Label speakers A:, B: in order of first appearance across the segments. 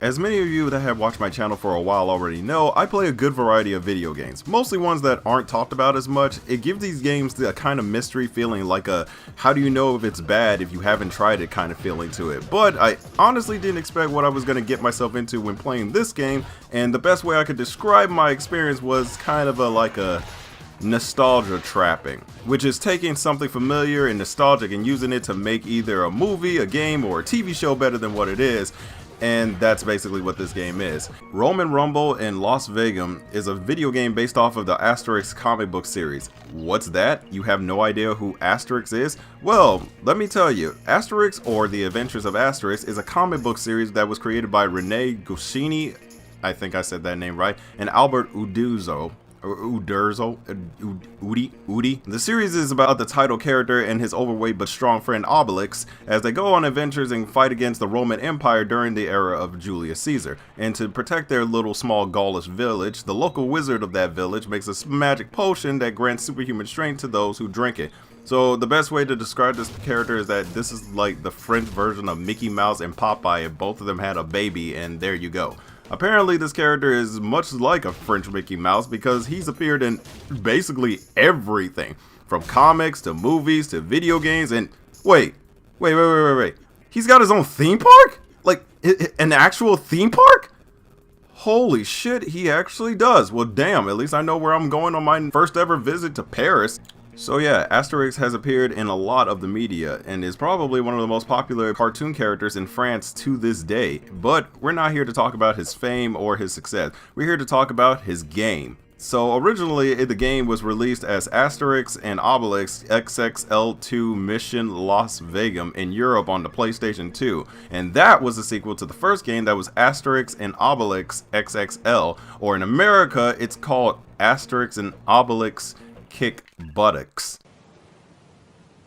A: As many of you that have watched my channel for a while already know, I play a good variety of video games, mostly ones that aren't talked about as much. It gives these games the kind of mystery feeling, like a how do you know if it's bad if you haven't tried it kind of feeling to it. But I honestly didn't expect what I was going to get myself into when playing this game, and the best way I could describe my experience was kind of like a nostalgia trapping, which is taking something familiar and nostalgic and using it to make either a movie, a game, or a TV show better than what it is. And that's basically what this game is. Roman Rumble in Las Vegum is a video game based off of the Asterix comic book series. What's that? You have no idea who Asterix is? Well, let me tell you. Asterix, or The Adventures of Asterix, is a comic book series that was created by Rene Goscinny, I think I said that name right, and Albert Uderzo. Udi. The series is about the title character and his overweight but strong friend Obelix as they go on adventures and fight against the Roman Empire during the era of Julius Caesar. And to protect their little small Gaulish village, the local wizard of that village makes a magic potion that grants superhuman strength to those who drink it. So the best way to describe this character is that this is like the French version of Mickey Mouse and Popeye if both of them had a baby, and there you go. Apparently this character is much like a French Mickey Mouse because he's appeared in basically everything, from comics to movies to video games. And wait, he's got his own theme park? Like an actual theme park? Holy shit, he actually does. Well damn, at least I know where I'm going on my first ever visit to Paris. So yeah, Asterix has appeared in a lot of the media and is probably one of the most popular cartoon characters in France to this day. But we're not here to talk about his fame or his success. We're here to talk about his game. So originally the game was released as Asterix and Obelix XXL2 Mission Las Vegum in Europe on the PlayStation 2. And that was a sequel to the first game that was Asterix and Obelix XXL, or in America it's called Asterix and Obelix Kick Buttocks.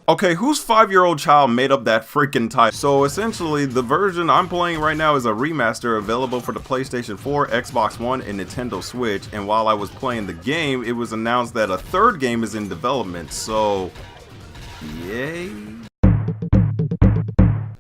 A: Okay, whose 5-year-old child made up that freaking title? So essentially, the version I'm playing right now is a remaster available for the PlayStation 4, Xbox One, and Nintendo Switch. And while I was playing the game, it was announced that a third game is in development, so yay.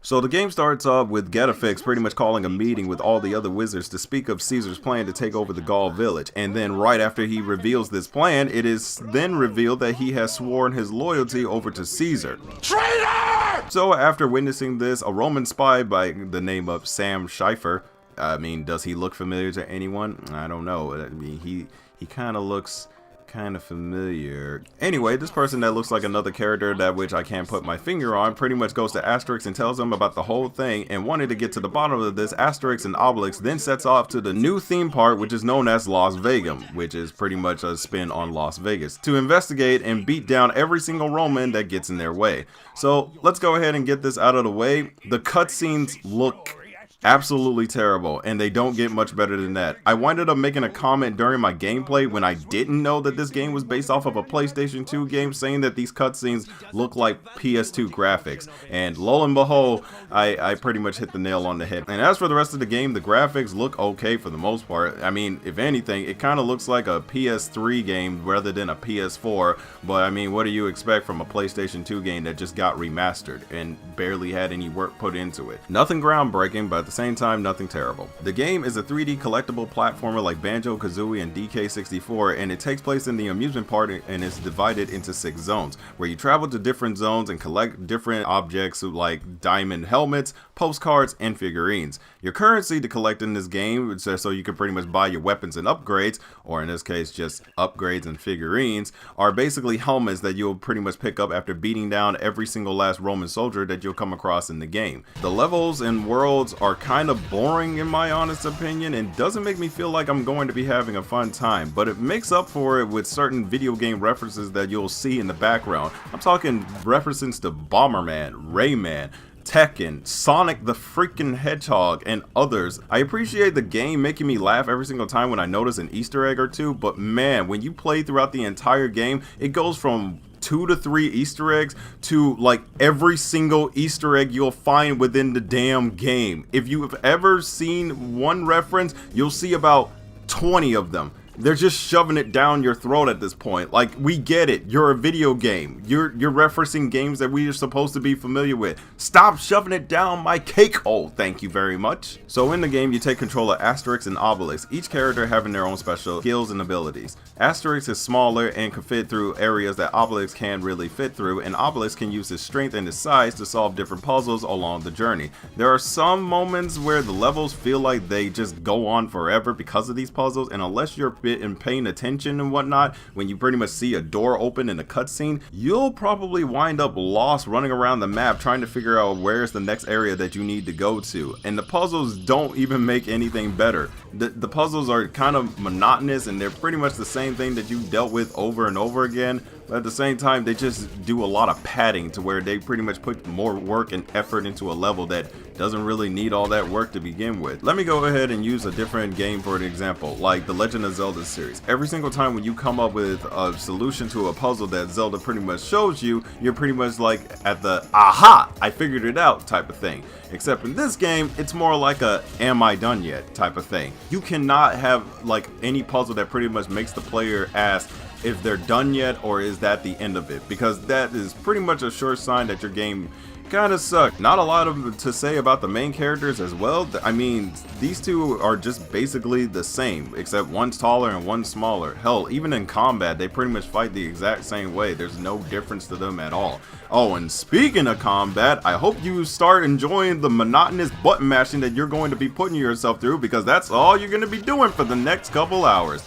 A: So the game starts off with Getafix pretty much calling a meeting with all the other wizards to speak of Caesar's plan to take over the Gaul village. And then right after he reveals this plan, it is then revealed that he has sworn his loyalty over to Caesar. Traitor! So after witnessing this, a Roman spy by the name of Sam Scheifer, I mean, does he look familiar to anyone? I don't know. I mean, he kind of looks kind of familiar. Anyway, this person that looks like another character that which I can't put my finger on pretty much goes to Asterix and tells him about the whole thing, and wanting to get to the bottom of this, Asterix and Obelix then sets off to the new theme park, which is known as Las Vegum, which is pretty much a spin on Las Vegas, to investigate and beat down every single Roman that gets in their way. So let's go ahead and get this out of the way. The cutscenes look absolutely terrible, and they don't get much better than that. I winded up making a comment during my gameplay when I didn't know that this game was based off of a PlayStation 2 game, saying that these cutscenes look like PS2 graphics, and lo and behold, I pretty much hit the nail on the head. And as for the rest of the game, the graphics look okay for the most part. I mean, if anything, it kind of looks like a PS3 game rather than a PS4, but I mean, what do you expect from a PlayStation 2 game that just got remastered and barely had any work put into it? Nothing groundbreaking, but at the same time, nothing terrible. The game is a 3D collectible platformer like Banjo-Kazooie and DK64, and it takes place in the amusement park and is divided into 6 zones, where you travel to different zones and collect different objects like diamond helmets, postcards, and figurines. Your currency to collect in this game, so you can pretty much buy your weapons and upgrades, or in this case just upgrades and figurines, are basically helmets that you'll pretty much pick up after beating down every single last Roman soldier that you'll come across in the game. The levels and worlds are kind of boring in my honest opinion, and doesn't make me feel like I'm going to be having a fun time, but it makes up for it with certain video game references that you'll see in the background. I'm talking references to Bomberman, Rayman, Tekken, Sonic the freaking Hedgehog, and others. I appreciate the game making me laugh every single time when I notice an Easter egg or two, but man, when you play throughout the entire game, it goes from 2 to 3 Easter eggs to like every single Easter egg you'll find within the damn game. If you've ever seen one reference, you'll see about 20 of them. They're just shoving it down your throat at this point. Like, we get it. You're a video game. You're referencing games that we are supposed to be familiar with. Stop shoving it down my cake hole. Thank you very much. So in the game, you take control of Asterix and Obelix, each character having their own special skills and abilities. Asterix is smaller and can fit through areas that Obelix can't really fit through, and Obelix can use his strength and his size to solve different puzzles along the journey. There are some moments where the levels feel like they just go on forever because of these puzzles, and unless you're paying attention and whatnot, when you pretty much see a door open in a cutscene, you'll probably wind up lost running around the map trying to figure out where's the next area that you need to go to. And the puzzles don't even make anything better. The puzzles are kind of monotonous, and they're pretty much the same thing that you've dealt with over and over again. But at the same time, they just do a lot of padding to where they pretty much put more work and effort into a level that doesn't really need all that work to begin with. Let me go ahead and use a different game for an example, like the Legend of Zelda series. Every single time when you come up with a solution to a puzzle that Zelda pretty much shows you, you're pretty much like at the aha, I figured it out type of thing. Except in this game, it's more like a am I done yet type of thing. You cannot have like any puzzle that pretty much makes the player ask if they're done yet or is that the end of it, because that is pretty much a sure sign that your game kind of sucked. Not a lot of to say about the main characters as well. I mean, these two are just basically the same, except one's taller and one's smaller. Hell, even in combat, they pretty much fight the exact same way. There's no difference to them at all. Oh, and speaking of combat, I hope you start enjoying the monotonous button mashing that you're going to be putting yourself through, because that's all you're going to be doing for the next couple hours.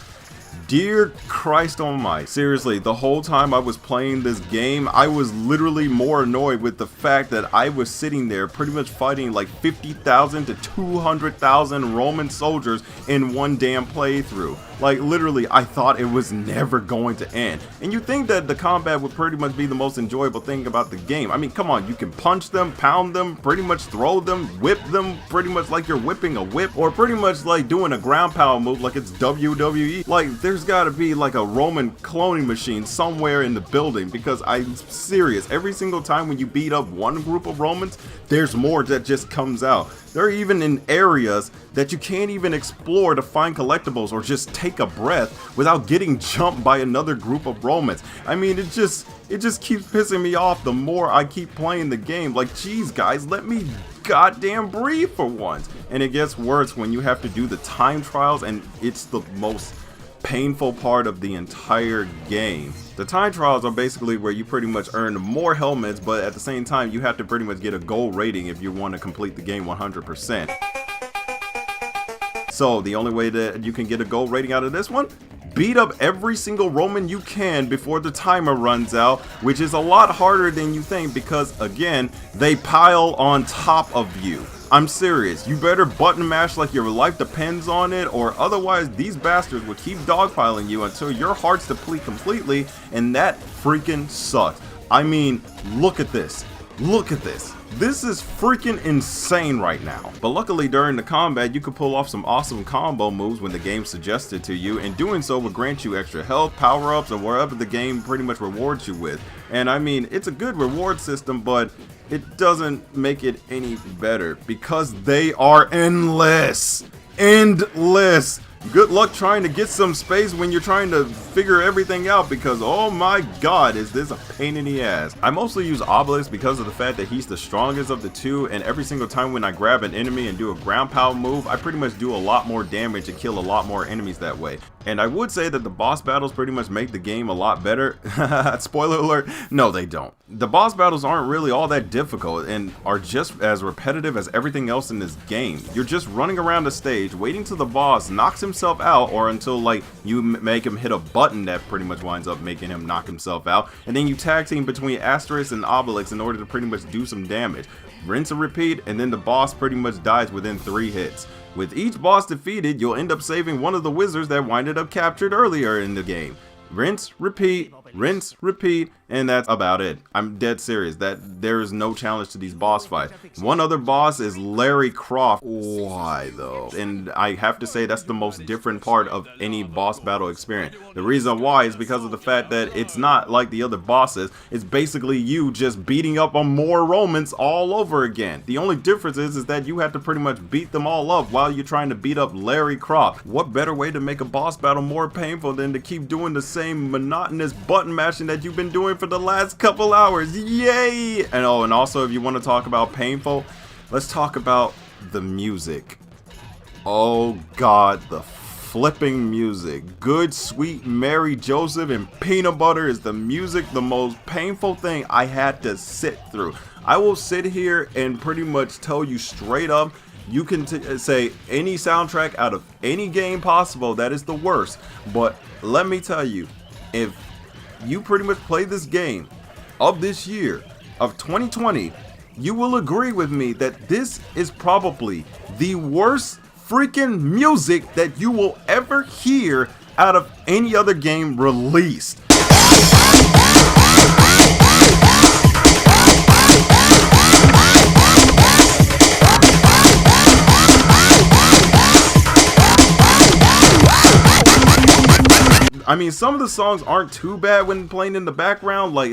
A: Dear Christ almighty. Seriously, the whole time I was playing this game, I was literally more annoyed with the fact that I was sitting there pretty much fighting like 50,000 to 200,000 Roman soldiers in one damn playthrough. Like, literally, I thought it was never going to end. And you think that the combat would pretty much be the most enjoyable thing about the game. I mean, come on, you can punch them, pound them, pretty much throw them, whip them, pretty much like you're whipping a whip, or pretty much like doing a ground pound move like it's WWE. Like, there's gotta be like a Roman cloning machine somewhere in the building, because I'm serious, every single time when you beat up one group of Romans, there's more that just comes out. They're even in areas that you can't even explore to find collectibles or just take a breath without getting jumped by another group of Romans. I mean, it just keeps pissing me off the more I keep playing the game. Like, geez guys, let me goddamn breathe for once. And it gets worse when you have to do the time trials, and it's the most painful part of the entire game. The time trials are basically where you pretty much earn more helmets, but at the same time you have to pretty much get a gold rating if you want to complete the game 100%. So the only way that you can get a gold rating out of this one? Beat up every single Roman you can before the timer runs out, which is a lot harder than you think, because again, they pile on top of you. I'm serious, you better button mash like your life depends on it, or otherwise these bastards will keep dogpiling you until your heart's deplete completely, and that freaking sucks. I mean, look at this. Look at this. This is freaking insane right now. But luckily during the combat you could pull off some awesome combo moves when the game suggests it to you, and doing so will grant you extra health, power-ups, or wherever the game pretty much rewards you with. And I mean, it's a good reward system, but it doesn't make it any better because they are endless. Endless. Good luck trying to get some space when you're trying to figure everything out, because oh my god, is this a pain in the ass. I mostly use Obelix because of the fact that he's the strongest of the two, and every single time when I grab an enemy and do a ground pound move, I pretty much do a lot more damage and kill a lot more enemies that way. And I would say that the boss battles pretty much make the game a lot better. Spoiler alert, no they don't. The boss battles aren't really all that difficult and are just as repetitive as everything else in this game. You're just running around the stage waiting till the boss knocks himself out, or until like you make him hit a button that pretty much winds up making him knock himself out, and then you tag team between Asterix and Obelix in order to pretty much do some damage. Rinse and repeat, and then the boss pretty much dies within 3 hits. With each boss defeated, you'll end up saving one of the wizards that winded up captured earlier in the game. Rinse, repeat, And that's about it. I'm dead serious that there is no challenge to these boss fights. One other boss is Larry Croft. Why though? And I have to say that's the most different part of any boss battle experience. The reason why is because of the fact that it's not like the other bosses. It's basically you just beating up on more Romans all over again. The only difference is that you have to pretty much beat them all up while you're trying to beat up Larry Croft. What better way to make a boss battle more painful than to keep doing the same monotonous button mashing that you've been doing for the last couple hours? Yay! And oh, and also if you want to talk about painful, let's talk about the music. Oh god, the flipping music. Good Sweet Mary Joseph and Peanut Butter is the music, the most painful thing I had to sit through. I will sit here and pretty much tell you straight up, you can say any soundtrack out of any game possible that is the worst, but let me tell you, if you pretty much play this game of this year, of 2020, you will agree with me that this is probably the worst freaking music that you will ever hear out of any other game released. I mean, some of the songs aren't too bad when playing in the background, like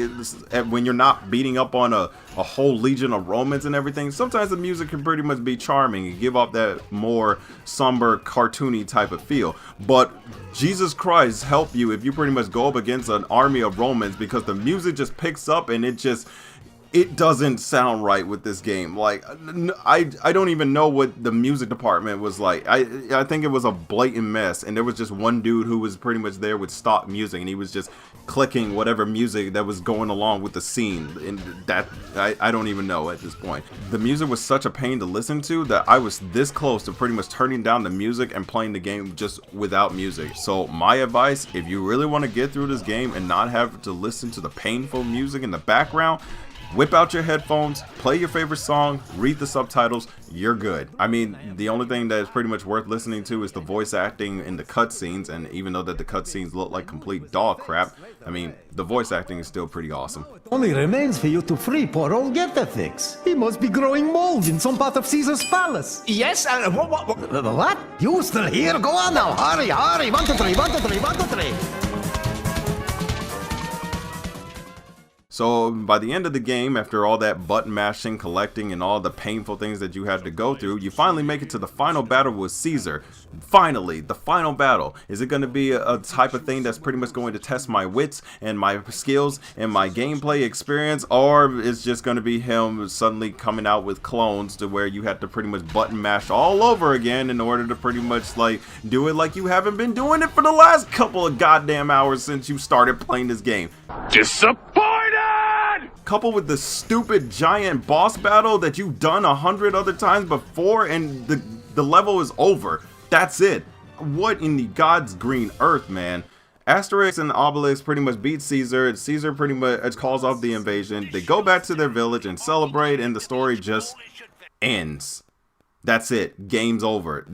A: when you're not beating up on a whole legion of Romans and everything. Sometimes the music can pretty much be charming and give off that more somber, cartoony type of feel. But Jesus Christ help you if you pretty much go up against an army of Romans, because the music just picks up and it doesn't sound right with this game. Like, I don't even know what the music department was like. I think it was a blatant mess, and there was just one dude who was pretty much there with stock music, and he was just clicking whatever music that was going along with the scene, and that I don't even know at this point. The music was such a pain to listen to that I was this close to pretty much turning down the music and playing the game just without music. So my advice, if you really want to get through this game and not have to listen to the painful music in the background, whip out your headphones, play your favorite song, read the subtitles, you're good. I mean, the only thing that is pretty much worth listening to is the voice acting in the cutscenes, and even though that the cutscenes look like complete dog crap, I mean, the voice acting is still pretty awesome.
B: Only remains for you to free poor old Getafix. He must be growing mold in some part of Caesar's palace.
C: Yes,
B: What? You still here? Go on now, hurry, hurry, 1, 2, 3, 1, 2, 3, 1, 2, 3.
A: So by the end of the game, after all that button mashing, collecting, and all the painful things that you had to go through, you finally make it to the final battle with Caesar. Finally, the final battle. Is it going to be a type of thing that's pretty much going to test my wits and my skills and my gameplay experience, or is just going to be him suddenly coming out with clones to where you have to pretty much button mash all over again in order to pretty much like do it like you haven't been doing it for the last couple of goddamn hours since you started playing this game?
C: disappointed!
A: Coupled with the stupid giant boss battle that you've done 100 other times before, and the level is over. That's it. What in the God's green earth, man? Asterix and Obelix pretty much beat Caesar. Caesar pretty much calls off the invasion. They go back to their village and celebrate, and the story just ends. That's it. Game's over.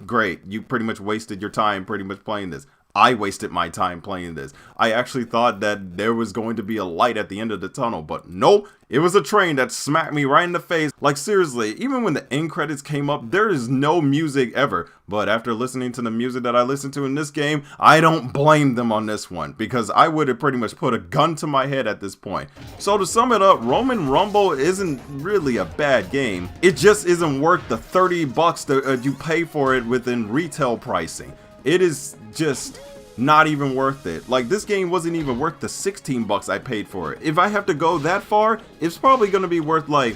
A: Great. You pretty much wasted your time pretty much playing this. I wasted my time playing this. I actually thought that there was going to be a light at the end of the tunnel, but nope, it was a train that smacked me right in the face. Like seriously, even when the end credits came up, there is no music ever. But after listening to the music that I listened to in this game, I don't blame them on this one, because I would have pretty much put a gun to my head at this point. So to sum it up, Roman Rumble isn't really a bad game. It just isn't worth the $30 that you pay for it within retail pricing. It is just not even worth it. Like, this game wasn't even worth the $16 I paid for it. If I have to go that far, it's probably going to be worth like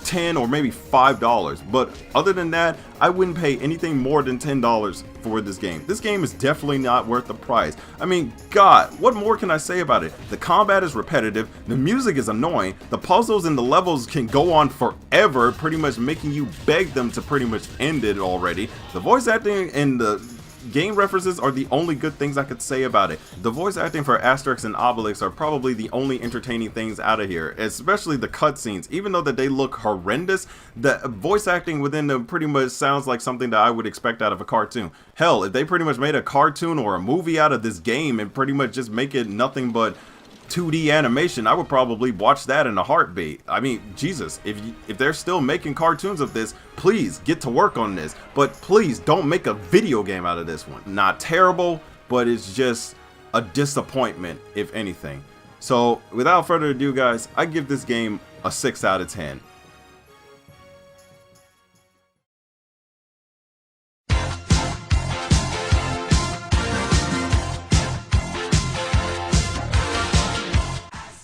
A: $10 or maybe $5. But other than that, I wouldn't pay anything more than $10 for this game. This game is definitely not worth the price. I mean, God, what more can I say about it? The combat is repetitive, the music is annoying, the puzzles and the levels can go on forever, pretty much making you beg them to pretty much end it already. The voice acting and the game references are the only good things I could say about it. The voice acting for Asterix and Obelix are probably the only entertaining things out of here, especially the cutscenes. Even though that they look horrendous, the voice acting within them pretty much sounds like something that I would expect out of a cartoon. Hell, if they pretty much made a cartoon or a movie out of this game and pretty much just make it nothing but 2D animation, I would probably watch that in a heartbeat. I mean, Jesus, if they're still making cartoons of this, please get to work on this. But please don't make a video game out of this one. Not terrible, but it's just a disappointment, if anything. So without further ado, guys, I give this game a 6 out of 10.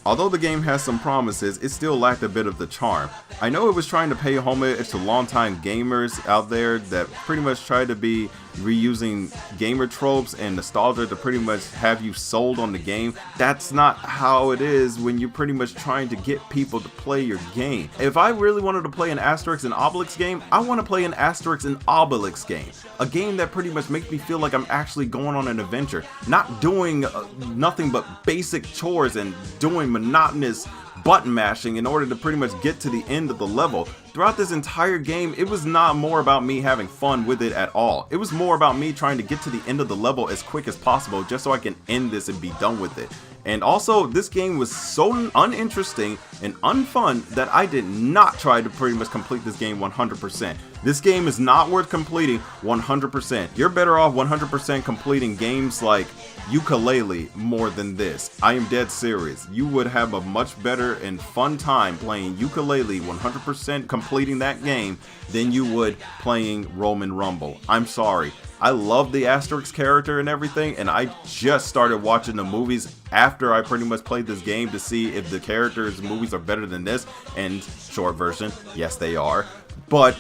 A: Although the game has some promises, it still lacked a bit of the charm. I know it was trying to pay homage to longtime gamers out there that pretty much tried to be reusing gamer tropes and nostalgia to pretty much have you sold on the game. That's not how it is when you're pretty much trying to get people to play your game. If I really wanted to play an Asterix and Obelix game, I want to play an Asterix and Obelix game. A game that pretty much makes me feel like I'm actually going on an adventure, not doing nothing but basic chores and doing monotonous button mashing in order to pretty much get to the end of the level. Throughout this entire game, it was not more about me having fun with it at all. It was more about me trying to get to the end of the level as quick as possible just so I can end this and be done with it. And also, this game was so uninteresting and unfun that I did not try to pretty much complete this game 100%. This game is not worth completing 100%. You're better off 100% completing games like Ukulele more than this. I am dead serious. You would have a much better and fun time playing Ukulele 100% completing that game than you would playing Roman Rumble. I'm sorry. I love the Asterix character and everything, and I just started watching the movies after I pretty much played this game to see if the characters' movies are better than this, and short version, yes they are, but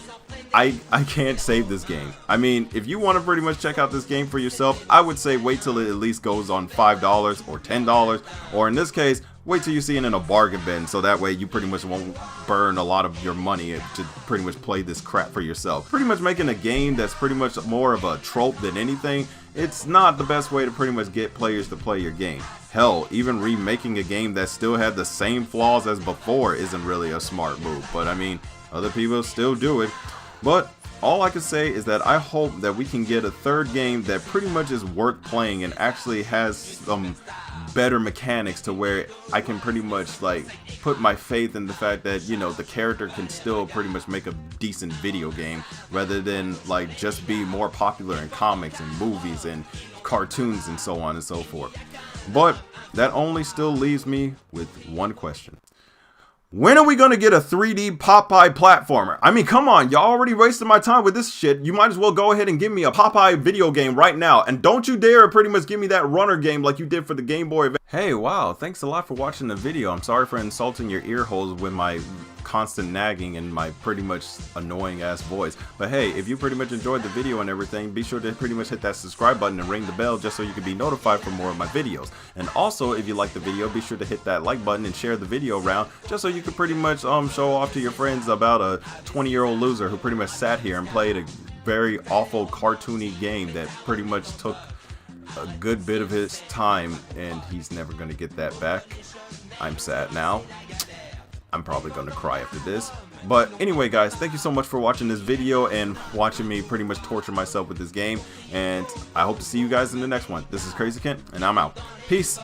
A: I can't save this game. I mean, if you want to pretty much check out this game for yourself, I would say wait till it at least goes on $5 or $10, or in this case, wait till you see it in a bargain bin, so that way you pretty much won't burn a lot of your money to pretty much play this crap for yourself. Pretty much making a game that's pretty much more of a trope than anything, it's not the best way to pretty much get players to play your game. Hell, even remaking a game that still had the same flaws as before isn't really a smart move, but I mean, other people still do it. But all I can say is that I hope that we can get a third game that pretty much is worth playing and actually has some better mechanics to where I can pretty much like put my faith in the fact that, you know, the character can still pretty much make a decent video game rather than like just be more popular in comics and movies and cartoons and so on and so forth. But that only still leaves me with one question. When are we going to get a 3D Popeye platformer? I mean, come on, y'all already wasted my time with this shit. You might as well go ahead and give me a Popeye video game right now. And don't you dare pretty much give me that runner game like you did for the Game Boy. Hey, wow, thanks a lot for watching the video. I'm sorry for insulting your ear holes with my constant nagging and my pretty much annoying ass voice. But hey, if you pretty much enjoyed the video and everything, be sure to pretty much hit that subscribe button and ring the bell just so you can be notified for more of my videos. And also, if you like the video, be sure to hit that like button and share the video around just so you can pretty much show off to your friends about a 20-year-old loser who pretty much sat here and played a very awful cartoony game that pretty much took a good bit of his time and he's never going to get that back. I'm sad now. I'm probably going to cry after this. But anyway, guys, thank you so much for watching this video and watching me pretty much torture myself with this game. And I hope to see you guys in the next one. This is Crazy Kent, and I'm out. Peace.